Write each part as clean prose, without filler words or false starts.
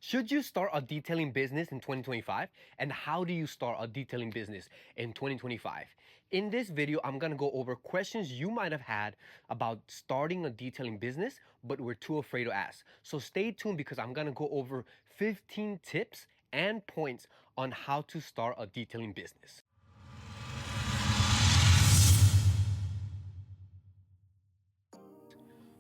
Should you start a detailing business in 2025? And how do you start a detailing business in 2025? In this video, I'm gonna go over questions you might have had about starting a detailing business, but we're too afraid to ask. So stay tuned because I'm gonna go over 15 tips and points on how to start a detailing business.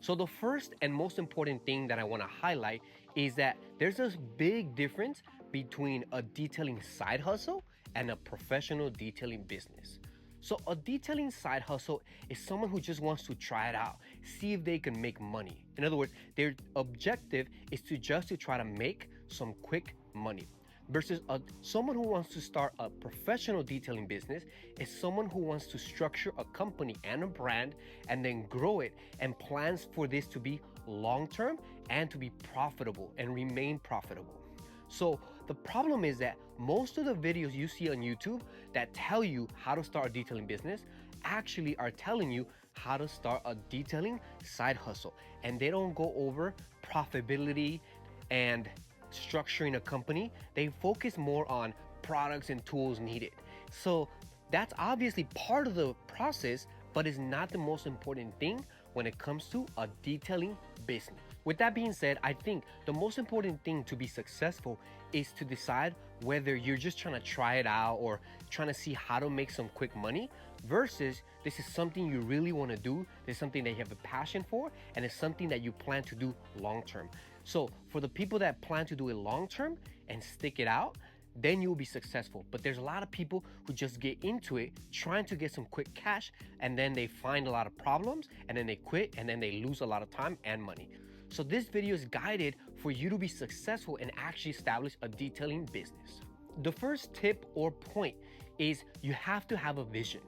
So the first and most important thing that I want to highlight is that there's a big difference between a detailing side hustle and a professional detailing business. So a detailing side hustle is someone who just wants to try it out, see if they can make money. In other words, their objective is to try to make some quick money. Versus someone who wants to start a professional detailing business is someone who wants to structure a company and a brand and then grow it and plans for this to be long-term and to be profitable and remain profitable. So the problem is that most of the videos you see on YouTube that tell you how to start a detailing business actually are telling you how to start a detailing side hustle, and they don't go over profitability and structuring a company. They focus more on products and tools needed. So that's obviously part of the process, but is not the most important thing when it comes to a detailing business. With that being said, I think the most important thing to be successful is to decide whether you're just trying to try it out or trying to see how to make some quick money versus this is something you really want to do, this is something that you have a passion for, and it's something that you plan to do long term. So for the people that plan to do it long term and stick it out, then you'll be successful. But there's a lot of people who just get into it trying to get some quick cash, and then they find a lot of problems, and then they quit, and then they lose a lot of time and money. So this video is guided for you to be successful and actually establish a detailing business. The first tip or point is you have to have a vision.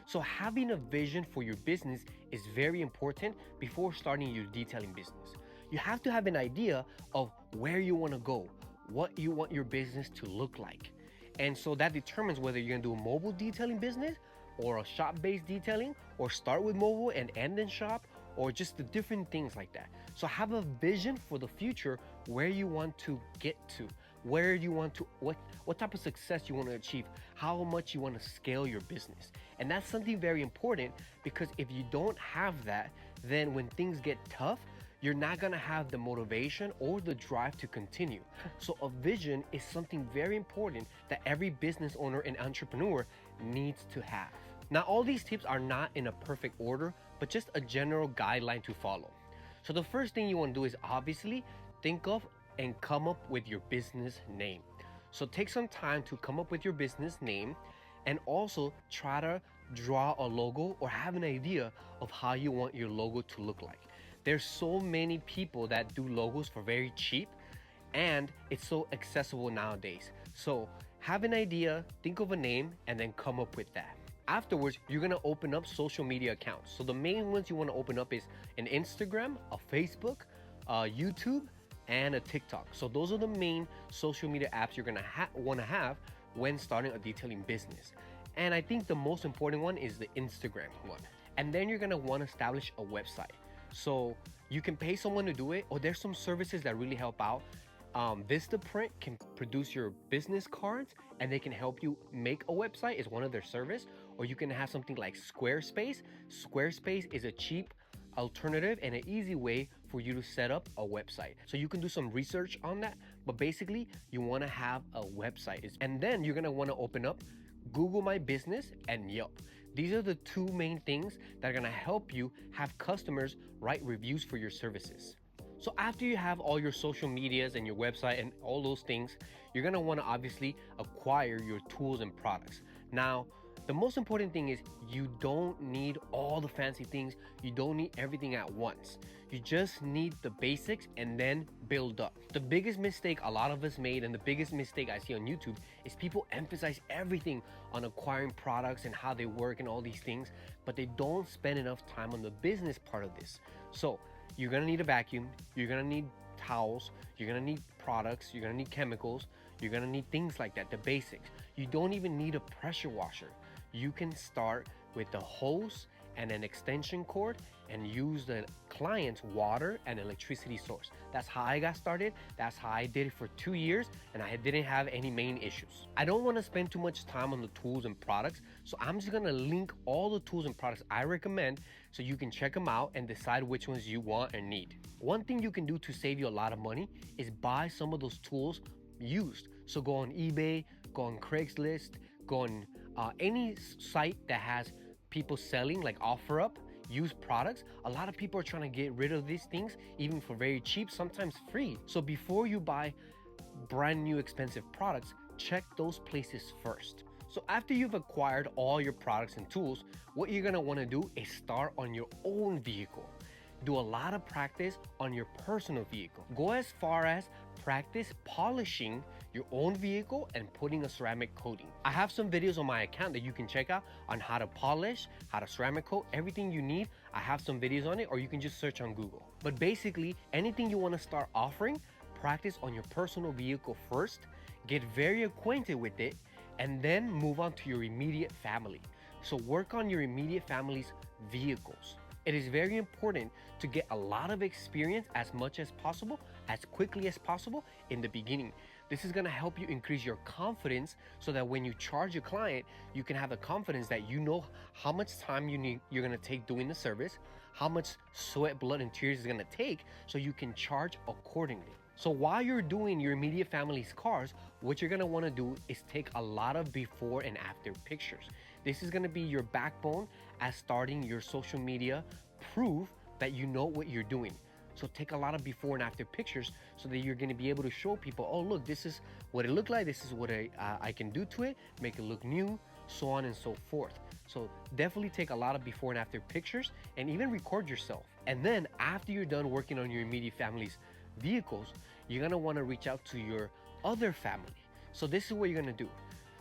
So having a vision for your business is very important before starting your detailing business. You have to have an idea of where you want to go, what you want your business to look like. And so that determines whether you're gonna do a mobile detailing business or a shop-based detailing, or start with mobile and end in shop, or just the different things like that. So have a vision for the future, where you want to get to, where you want to, what type of success you want to achieve, how much you want to scale your business. And that's something very important, because if you don't have that, then when things get tough, you're not gonna have the motivation or the drive to continue. So a vision is something very important that every business owner and entrepreneur needs to have. Now, all these tips are not in a perfect order, but just a general guideline to follow. So the first thing you want to do is obviously think of and come up with your business name. So take some time to come up with your business name, and also try to draw a logo or have an idea of how you want your logo to look like. There's so many people that do logos for very cheap, and it's so accessible nowadays. So have an idea, think of a name, and then come up with that. Afterwards, you're gonna open up social media accounts. So the main ones you wanna open up is an Instagram, a Facebook, a YouTube, and a TikTok. So those are the main social media apps you're gonna wanna have when starting a detailing business. And I think the most important one is the Instagram one. And then you're gonna wanna establish a website. So you can pay someone to do it, or there's some services that really help out. Vistaprint can produce your business cards, and they can help you make a website is one of their service. Or you can have something like Squarespace. Squarespace is a cheap alternative and an easy way for you to set up a website. So you can do some research on that, but basically you want to have a website. And then you're going to want to open up Google My Business and Yelp. These are the two main things that are going to help you have customers write reviews for your services. So after you have all your social medias and your website and all those things, you're gonna wanna obviously acquire your tools and products. Now, the most important thing is you don't need all the fancy things. You don't need everything at once. You just need the basics and then build up. The biggest mistake a lot of us made, and the biggest mistake I see on YouTube, is people emphasize everything on acquiring products and how they work and all these things, but they don't spend enough time on the business part of this. So you're gonna need a vacuum, you're gonna need towels, you're gonna need products, you're gonna need chemicals, you're gonna need things like that, the basics. You don't even need a pressure washer. You can start with the hose and an extension cord and use the client's water and electricity source. That's how I got started. That's how I did it for 2 years, and I didn't have any main issues. I don't want to spend too much time on the tools and products, so I'm just gonna link all the tools and products I recommend so you can check them out and decide which ones you want and need. One thing you can do to save you a lot of money is buy some of those tools used. So go on eBay, go on Craigslist, go on any site that has people selling like OfferUp, used products. A lot of people are trying to get rid of these things even for very cheap, sometimes free. So before you buy brand new expensive products, check those places first. So after you've acquired all your products and tools, what you're gonna wanna do is start on your own vehicle. Do a lot of practice on your personal vehicle. Go as far as practice polishing your own vehicle and putting a ceramic coating. I have some videos on my account that you can check out on how to polish, how to ceramic coat, everything you need. I have some videos on it, or you can just search on Google. But basically, anything you want to start offering, practice on your personal vehicle first, get very acquainted with it, and then move on to your immediate family. So work on your immediate family's vehicles. It is very important to get a lot of experience as much as possible, as quickly as possible in the beginning. This is gonna help you increase your confidence so that when you charge a client, you can have the confidence that you know how much time you're gonna take doing the service, how much sweat, blood, and tears is gonna take, so you can charge accordingly. So while you're doing your immediate family's cars, what you're gonna wanna do is take a lot of before and after pictures. This is gonna be your backbone as starting your social media proof that you know what you're doing. So take a lot of before and after pictures so that you're gonna be able to show people, oh look, this is what it looked like, this is what I can do to it, make it look new, so on and so forth. So definitely take a lot of before and after pictures and even record yourself. And then after you're done working on your immediate family's vehicles, you're gonna wanna reach out to your other family. So this is what you're gonna do.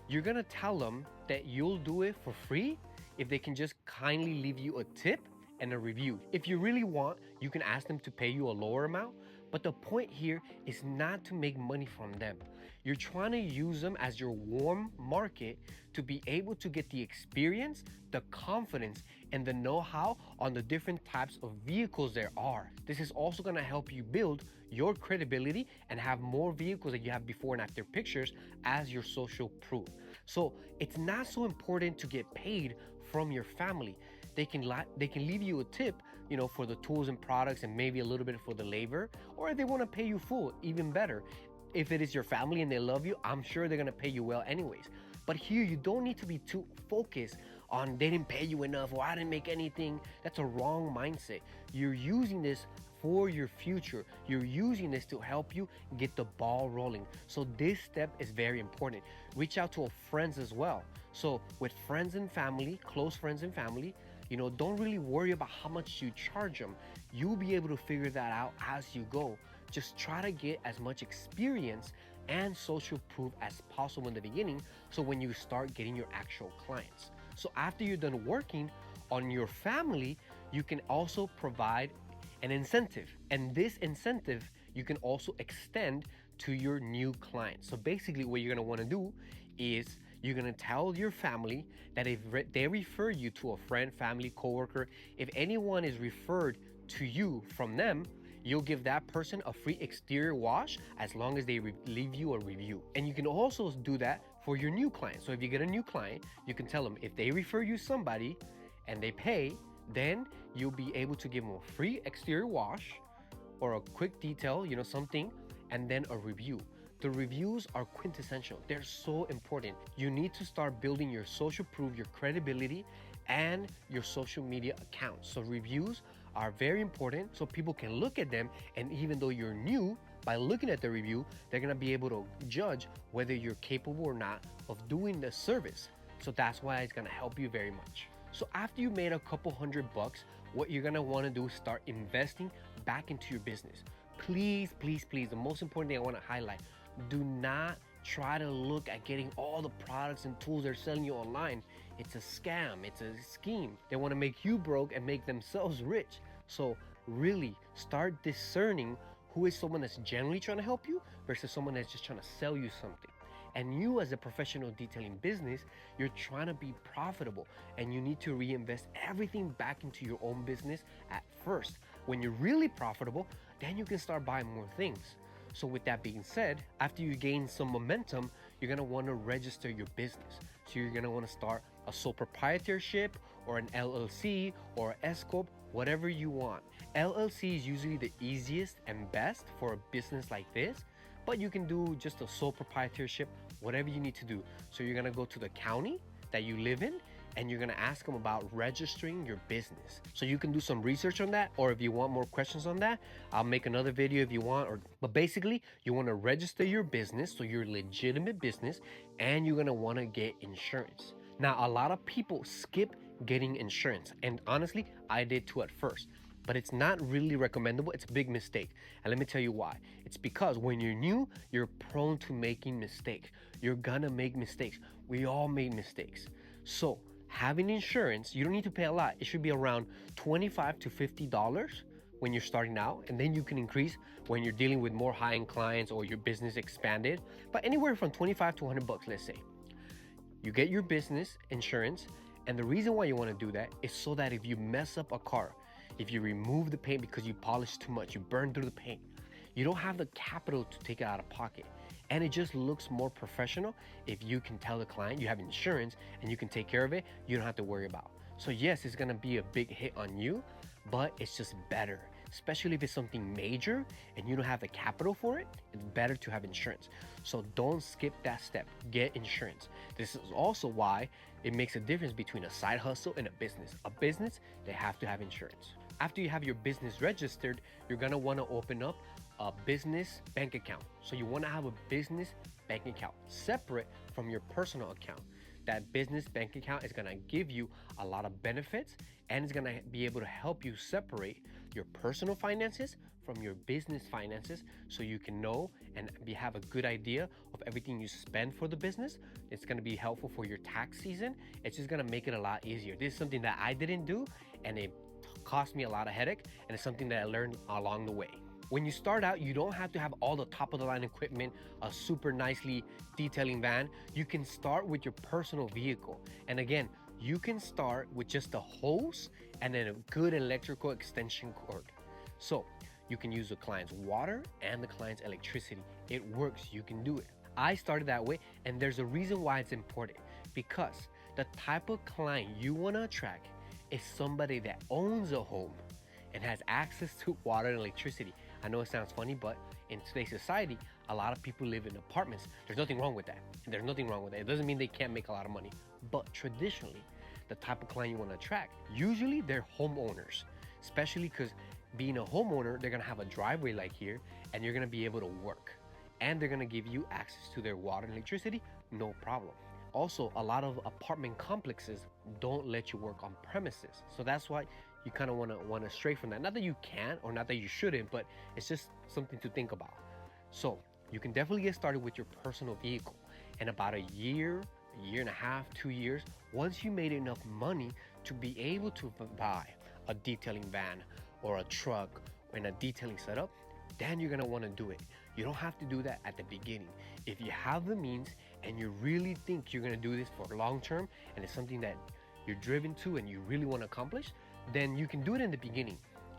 You're gonna tell them that you'll do it for free if they can just kindly leave you a tip and a review. If you really want, you can ask them to pay you a lower amount, but the point here is not to make money from them. You're trying to use them as your warm market to be able to get the experience, the confidence, and the know-how on the different types of vehicles there are. This is also gonna help you build your credibility and have more vehicles that you have before and after pictures as your social proof. So it's not so important to get paid from your family. They can leave you a tip, for the tools and products and maybe a little bit for the labor, or if they want to pay you full, even better. If it is your family and they love you, I'm sure they're gonna pay you well anyways. But here you don't need to be too focused on they didn't pay you enough or I didn't make anything. That's a wrong mindset. You're using this for your future. You're using this to help you get the ball rolling. So this step is very important. Reach out to friends as well. So with friends and family, close friends and family, don't really worry about how much you charge them. You'll be able to figure that out as you go. Just try to get as much experience and social proof as possible in the beginning, so when you start getting your actual clients. So after you're done working on your family, you can also provide an incentive. And this incentive you can also extend to your new clients. So basically what you're gonna wanna do is you're gonna tell your family that if they refer you to a friend, family, coworker, if anyone is referred to you from them, you'll give that person a free exterior wash as long as they leave you a review. And you can also do that for your new client. So if you get a new client, you can tell them if they refer you somebody and they pay, then you'll be able to give them a free exterior wash or a quick detail, something, and then a review. The reviews are quintessential. They're so important. You need to start building your social proof, your credibility, and your social media accounts. So reviews are very important so people can look at them, and even though you're new, by looking at the review, they're gonna be able to judge whether you're capable or not of doing the service. So that's why it's gonna help you very much. So after you made a couple $100, what you're gonna wanna do is start investing back into your business. Please, please, please, the most important thing I wanna highlight, do not try to look at getting all the products and tools they're selling you online. It's a scam, it's a scheme. They wanna make you broke and make themselves rich. So really start discerning who is someone that's genuinely trying to help you versus someone that's just trying to sell you something. And you, as a professional detailing business, you're trying to be profitable and you need to reinvest everything back into your own business at first. When you're really profitable, then you can start buying more things. So, with that being said, after you gain some momentum, you're gonna wanna register your business. So, you're gonna wanna start a sole proprietorship or an LLC or an S Corp, whatever you want. LLC is usually the easiest and best for a business like this, but you can do just a sole proprietorship, whatever you need to do. So, you're gonna go to the county that you live in and you're gonna ask them about registering your business. So you can do some research on that, or if you want more questions on that, I'll make another video if you want. But basically, you wanna register your business, so your legitimate business, and you're gonna wanna get insurance. Now, a lot of people skip getting insurance, and honestly, I did too at first. But it's not really recommendable. It's a big mistake. And let me tell you why. It's because when you're new, you're prone to making mistakes. You're gonna make mistakes. We all made mistakes. So, having insurance, you don't need to pay a lot. It should be around $25 to $50 when you're starting out, and then you can increase when you're dealing with more high-end clients or your business expanded. But anywhere from 25 to 100 bucks, let's say. You get your business insurance, and the reason why you want to do that is so that if you mess up a car, if you remove the paint because you polished too much, you burn through the paint, you don't have the capital to take it out of pocket. And it just looks more professional if you can tell the client you have insurance and you can take care of it, you don't have to worry about. So yes, it's gonna be a big hit on you, but it's just better, especially if it's something major and you don't have the capital for it. It's better to have insurance. So don't skip that step, get insurance. This is also why it makes a difference between a side hustle and a business. A business, they have to have insurance. After you have your business registered, you're gonna wanna open up a business bank account. So you wanna have a business bank account separate from your personal account. That business bank account is gonna give you a lot of benefits and it's gonna be able to help you separate your personal finances from your business finances so you can know and have a good idea of everything you spend for the business. It's gonna be helpful for your tax season. It's just gonna make it a lot easier. This is something that I didn't do and it cost me a lot of headache, and it's something that I learned along the way. When you start out, you don't have to have all the top of the line equipment, a super nicely detailing van. You can start with your personal vehicle. And again, you can start with just a hose and then a good electrical extension cord. So you can use the client's water and the client's electricity. It works, you can do it. I started that way, and there's a reason why it's important, because the type of client you wanna attract is somebody that owns a home and has access to water and electricity. I know it sounds funny, but in today's society, a lot of people live in apartments. There's nothing wrong with that. There's nothing wrong with that. It doesn't mean they can't make a lot of money. But traditionally, the type of client you want to attract, usually they're homeowners, especially because being a homeowner, they're going to have a driveway like here, and you're going to be able to work. And they're going to give you access to their water and electricity, no problem. Also, a lot of apartment complexes don't let you work on premises. So that's why you kind of want to stray from that. Not that you can't or not that you shouldn't, but it's just something to think about. So you can definitely get started with your personal vehicle. And about a year and a half, 2 years, once you made enough money to be able to buy a detailing van or a truck and a detailing setup, then you're gonna want to do it. You don't have to do that at the beginning. If you have the means and you really think you're gonna do this for long term and it's something that you're driven to and you really want to accomplish, then you can do it in the beginning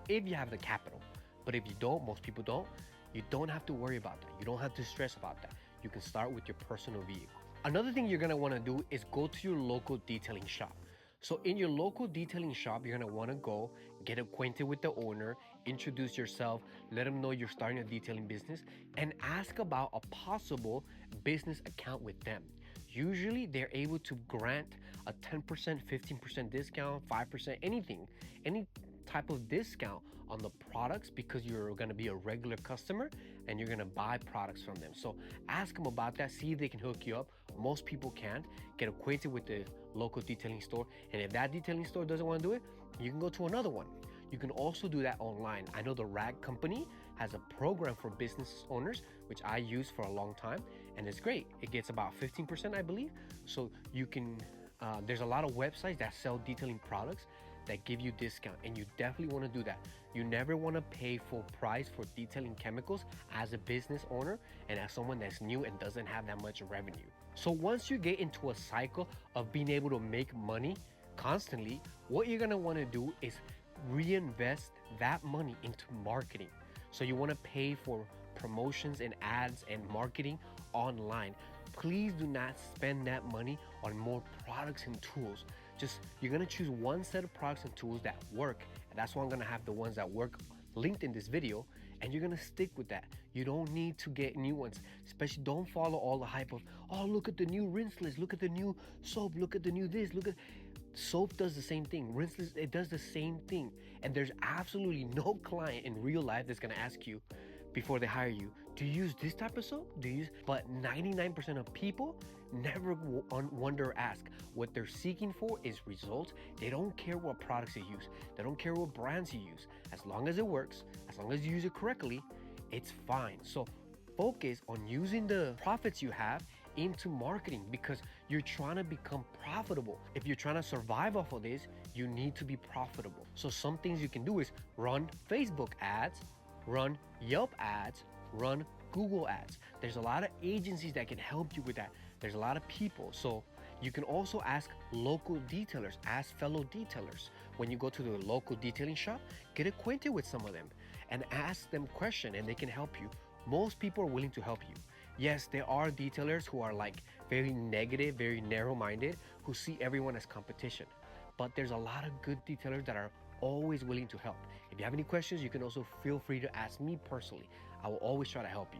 if you have the capital. But if you don't, most people don't, you don't have to worry about that. You don't have to stress about that. You can start with your personal vehicle. Another thing you're gonna wanna do is go to your local detailing shop. So in your local detailing shop, you're gonna wanna go get acquainted with the owner, introduce yourself, let them know you're starting a detailing business, and ask about a possible business account with them. Usually they're able to grant a 10%, 15% discount, 5%, anything, any type of discount on the products because you're gonna be a regular customer and you're gonna buy products from them. So ask them about that, see if they can hook you up. Most people can't. Get acquainted with the local detailing store. And if that detailing store doesn't wanna do it, you can go to another one. You can also do that online. I know the Rag Company has a program for business owners, which I use for a long time, and it's great. It gets about 15%, I believe. So you can, there's a lot of websites that sell detailing products that give you discount, and you definitely want to do that. You never want to pay full price for detailing chemicals as a business owner and as someone that's new and doesn't have that much revenue. So once you get into a cycle of being able to make money constantly, what you're going to want to do is reinvest that money into marketing. So you want to pay for promotions and ads and marketing online. Please do not spend that money on more products and tools. Just, you're gonna choose one set of products and tools that work, and that's why I'm gonna have the ones that work linked in this video, and you're gonna stick with that. You don't need to get new ones. Especially don't follow all the hype of, oh, look at the new Rinseless, look at the new soap, look at the new this, look at soap. Does the same thing. Rinseless, it does the same thing. And there's absolutely no client in real life that's gonna ask you before they hire you, do you use this type of soap? Do you use? But 99% of people never wonder or ask. What they're seeking for is results. They don't care what products you use. They don't care what brands you use. As long as it works, as long as you use it correctly, it's fine. So focus on using the profits you have into marketing, because you're trying to become profitable. If you're trying to survive off of this, you need to be profitable. So some things you can do is run Facebook ads, run Yelp ads, run Google ads. There's a lot of agencies that can help you with that. There's a lot of people. So you can also ask local detailers, ask fellow detailers. When you go to the local detailing shop, get acquainted with some of them and ask them questions, and they can help you. Most people are willing to help you. Yes, there are detailers who are like very negative, very narrow-minded, who see everyone as competition. But there's a lot of good detailers that are always willing to help. If you have any questions, you can also feel free to ask me personally. I will always try to help you.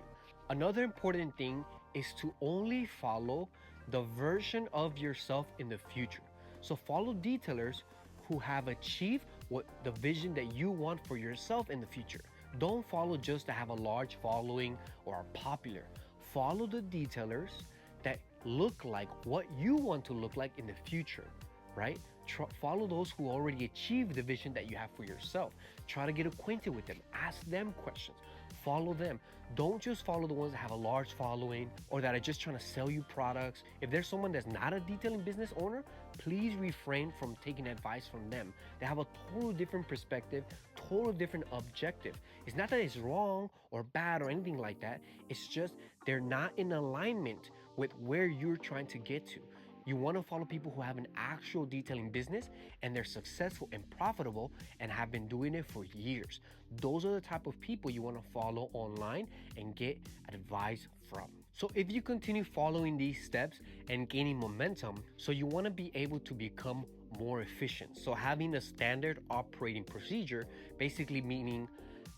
Another important thing is to only follow the version of yourself in the future. So follow detailers who have achieved what the vision that you want for yourself in the future. Don't follow just to have a large following or are popular. Follow the detailers that look like what you want to look like in the future, right? Follow those who already achieved the vision that you have for yourself. Try to get acquainted with them. Ask them questions. Follow them. Don't just follow the ones that have a large following or that are just trying to sell you products. If there's someone that's not a detailing business owner, please refrain from taking advice from them. They have a total different perspective, total different objective. It's not that it's wrong or bad or anything like that. It's just they're not in alignment with where you're trying to get to. You want to follow people who have an actual detailing business and they're successful and profitable and have been doing it for years. Those are the type of people you want to follow online and get advice from. So if you continue following these steps and gaining momentum, so you want to be able to become more efficient. So having a standard operating procedure, basically meaning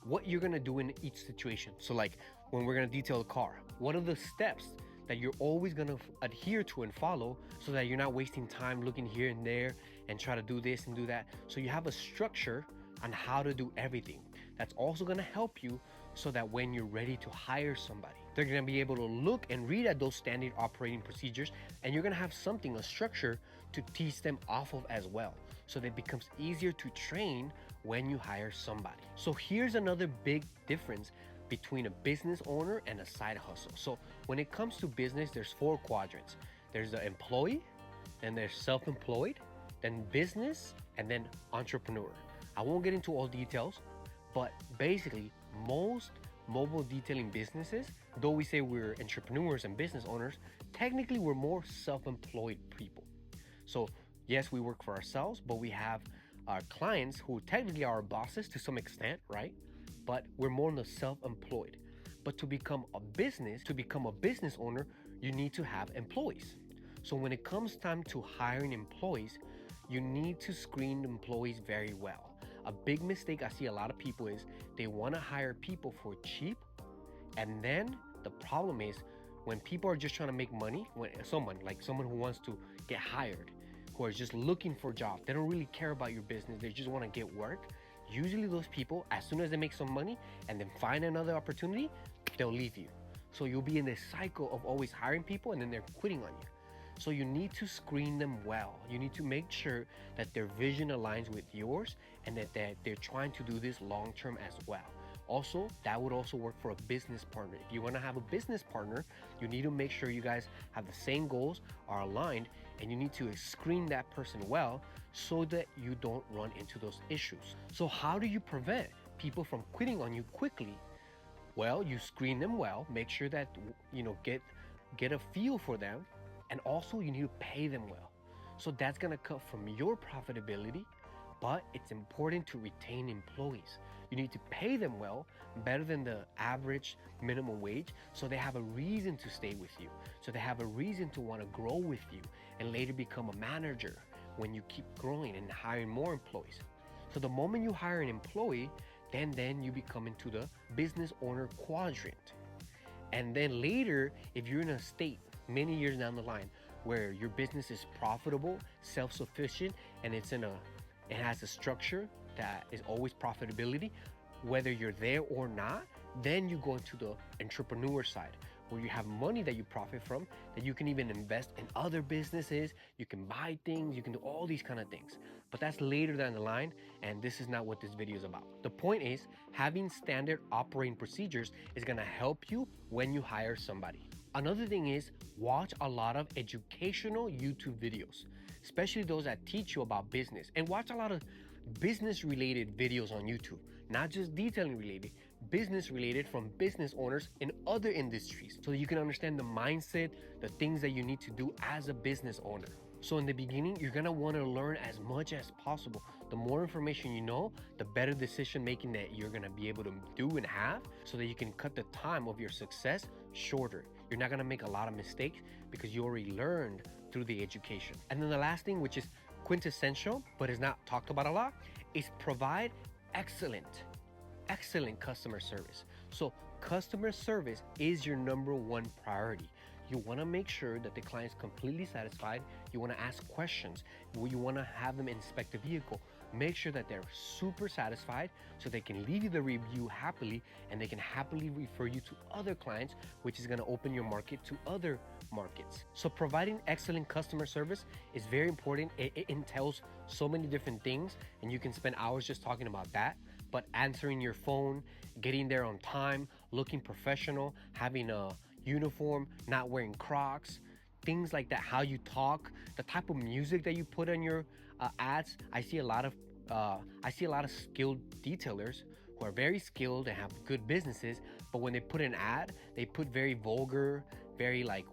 what you're going to do in each situation. So like when we're going to detail a car, what are the steps that you're always going to adhere to and follow, so that you're not wasting time looking here and there and try to do this and do that. So you have a structure on how to do everything. That's also going to help you so that when you're ready to hire somebody, they're going to be able to look and read at those standard operating procedures, and you're going to have something, a structure to teach them off of as well, so that it becomes easier to train when you hire somebody. So here's another big difference between a business owner and a side hustle. So when it comes to business, there's 4 quadrants. There's the employee, then there's self-employed, then business, and then entrepreneur. I won't get into all details, but basically most mobile detailing businesses, though we say we're entrepreneurs and business owners, technically we're more self-employed people. So yes, we work for ourselves, but we have our clients who technically are our bosses to some extent, right? But we're more on the self-employed. But to become a business owner, you need to have employees. So when it comes time to hiring employees, you need to screen employees very well. A big mistake I see a lot of people is they want to hire people for cheap, and then the problem is when people are just trying to make money, when someone who wants to get hired, who are just looking for jobs, they don't really care about your business, they just want to get work. Usually those people, as soon as they make some money and then find another opportunity, they'll leave you. So you'll be in this cycle of always hiring people and then they're quitting on you. So you need to screen them well. You need to make sure that their vision aligns with yours and that they're trying to do this long-term as well. Also, that would also work for a business partner. If you want to have a business partner, you need to make sure you guys have the same goals, are aligned, and you need to screen that person well so that you don't run into those issues. So how do you prevent people from quitting on you quickly? Well, you screen them well, make sure that get a feel for them, and also you need to pay them well. So that's gonna cut from your profitability, but it's important to retain employees. You need to pay them well, better than the average minimum wage, so they have a reason to stay with you. So they have a reason to want to grow with you and later become a manager when you keep growing and hiring more employees. So the moment you hire an employee, then you become into the business owner quadrant. And then later, if you're in a state many years down the line where your business is profitable, self-sufficient, and it has a structure that is always profitability, whether you're there or not, then you go into the entrepreneur side where you have money that you profit from, that you can even invest in other businesses, you can buy things, you can do all these kind of things. But that's later down the line, and this is not what this video is about. The point is, having standard operating procedures is gonna help you when you hire somebody. Another thing is, watch a lot of educational YouTube videos, especially those that teach you about business, and watch a lot of business related videos on YouTube, not just detailing related, business related from business owners in other industries, so that you can understand the mindset, the things that you need to do as a business owner. So in the beginning, you're gonna wanna learn as much as possible. The more information you know, the better decision making that you're gonna be able to do and have, so that you can cut the time of your success shorter. You're not gonna make a lot of mistakes because you already learned through the education. And then the last thing, which is quintessential, but is not talked about a lot, is provide excellent customer service. So customer service is your number one priority. You want to make sure that the client's completely satisfied. You want to ask questions. You want to have them inspect the vehicle. Make sure that they're super satisfied so they can leave you the review happily, and they can happily refer you to other clients, which is going to open your market to other markets. So providing excellent customer service is very important. It entails so many different things, and you can spend hours just talking about that. But answering your phone, getting there on time, looking professional, having a uniform, not wearing Crocs, things like that, how you talk, the type of music that you put on your ads. I see a lot of skilled detailers who are very skilled and have good businesses, but when they put an ad, they put very vulgar, very like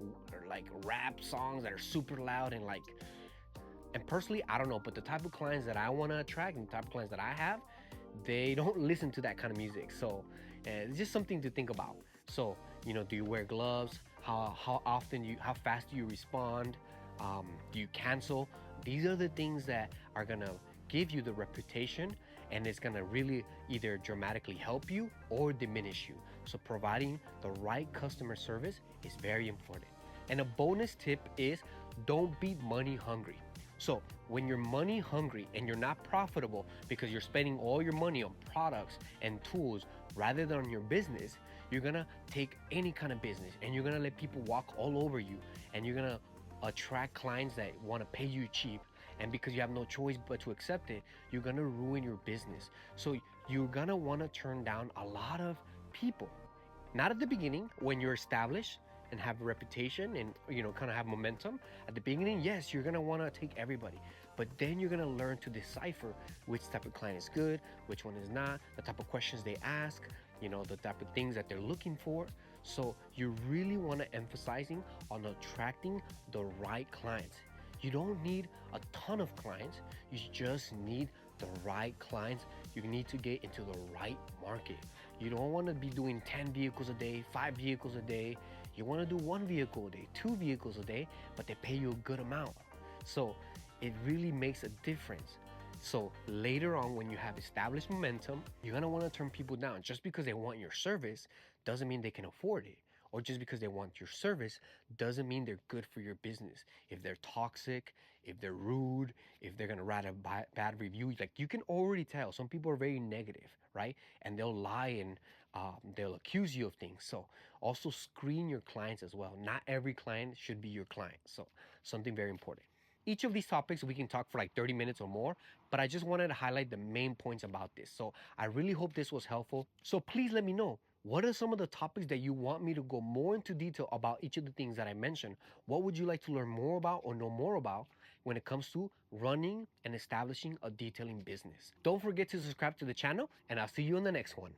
rap songs that are super loud and personally, I don't know, but the type of clients that I want to attract and the type of clients that I have, they don't listen to that kind of music. So it's just something to think about. So, do you wear gloves? How fast do you respond? Do you cancel? These are the things that are gonna give you the reputation, and it's gonna really either dramatically help you or diminish you. So providing the right customer service is very important. And a bonus tip is, don't be money hungry. So when you're money hungry and you're not profitable because you're spending all your money on products and tools rather than on your business, you're gonna take any kind of business and you're gonna let people walk all over you, and you're gonna attract clients that want to pay you cheap, and because you have no choice but to accept it, you're gonna ruin your business. So you're gonna want to turn down a lot of people. Not at the beginning when you're established and have a reputation and kind of have momentum. At the beginning, yes, you're gonna want to take everybody, but then you're gonna learn to decipher which type of client is good, which one is not, the type of questions they ask, the type of things that they're looking for. So you really want to emphasizing on attracting the right clients. You don't need a ton of clients, you just need the right clients. You need to get into the right market. You don't want to be doing 10 vehicles a day, 5 vehicles a day. You want to do 1 vehicle a day, 2 vehicles a day, but they pay you a good amount. So it really makes a difference. So later on, when you have established momentum, you're gonna want to turn people down. Just because they want your service doesn't mean they can afford it. Or just because they want your service doesn't mean they're good for your business. If they're toxic, if they're rude, if they're gonna write a bad review, like you can already tell. Some people are very negative, right? And they'll lie and they'll accuse you of things. So also screen your clients as well. Not every client should be your client. So something very important. Each of these topics we can talk for like 30 minutes or more, but I just wanted to highlight the main points about this. So I really hope this was helpful. So please let me know, What are some of the topics that you want me to go more into detail about each of the things that I mentioned? What would you like to learn more about or know more about when it comes to running and establishing a detailing business? Don't forget to subscribe to the channel, and I'll see you in the next one.